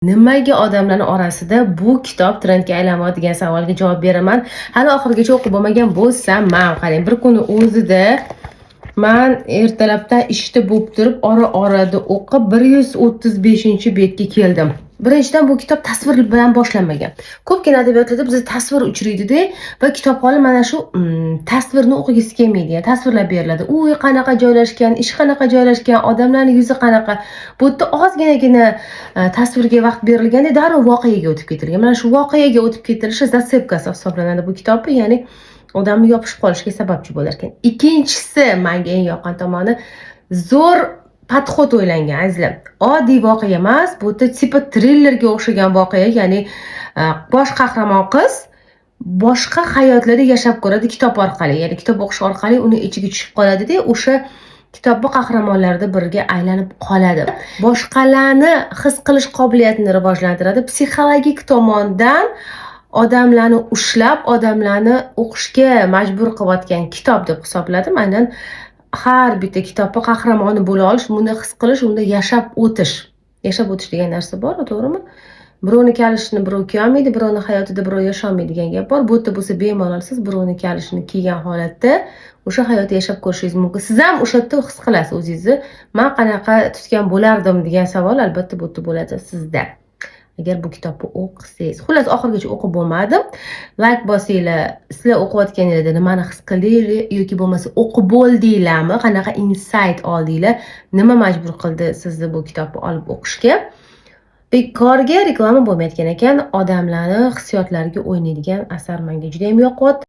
Nimaga odamlarning orasida bu kitob trendga aylanmoqda degan savolga javob beraman. Hali oxirigacha o'qib bo'lmagan bo'lsam, qarang, bir kuni o'zida men ertalabdan ishda bo'lib turib, ora-orada o'qib 135-betga keldim. Birinchidan bu kitob tasvir bilan boshlanmagan. Ko'pgina adabiyotlarda bizda tasvir uchraydi-da va kitobxonlar mana shu tasvirni o'qigisi kelmaydi. Tasvirlab beriladi. Uy qanaqa joylashgan, ish qanaqa joylashgan, odamlarning yuzi qanaqa. Bu yerda ozginagina tasvirga vaqt berilganda darrov voqeaga o'tib ketilgan. Mana shu voqeaga o'tib ketilishi zatsepkasi hisoblanadi bu kitobni, ya'ni odamni yopishib qolishiga sababchi bo'lar ekan. Ikkinchisi, menga eng yoqqan tomoni, zo'r podxod o'ylangan, azizlar. Oddiy voqea emas, bu tipi trillerga o'xshagan voqea, ya'ni bosh qahramon qiz boshqa hayotlarda yashab ko'radi kitob orqali, ya'ni kitob o'qish orqali uni ichiga tushib qoladi-da, o'sha kitobni qahramonlarida biriga aylanib qoladi. Boshqalarni his qilish qobiliyatini rivojlantiradi, psixologik tomondan odamlarni ushlab, odamlarni o'qishga majbur qilayotgan kitob deb hisobladim. Aynan har bitta kitobda qahramoni bo'la olish, buni his qilish, unda yashab o'tish. Yashab o'tish degan narsa bor, to'g'rimi? Birovni kalishini birov kiyolmaydi, birovni hayotida birov yasholmaydi degan gap bor. Bu yerda bo'lsa bemalol siz birovni kalishini kiygan holatda o'sha hayotda yashab ko'rishingiz mumkin. Siz ham o'sha yerda his qilasiz o'zingizni. Men qanaqa tutgan bo'lardim degan savol albatta bu yerda bo'ladi sizda. Agar bu kitobni o'qisangiz. Xullas, oxirigacha o'qib bo'lmadim. Like bosinglar. Sizlar o'qiyotganingizda nimani his qildinglar yoki bo'lmasa o'qib bo'ldinglarmi? Qanaqa insight oldinglar? Nima majbur qildi sizni bu kitobni olib o'qishga? Bekorga reklama bo'lmayotgan ekan, odamlarning hissiyotlariga o'ynaydigan asar menga juda ham yoqyapti.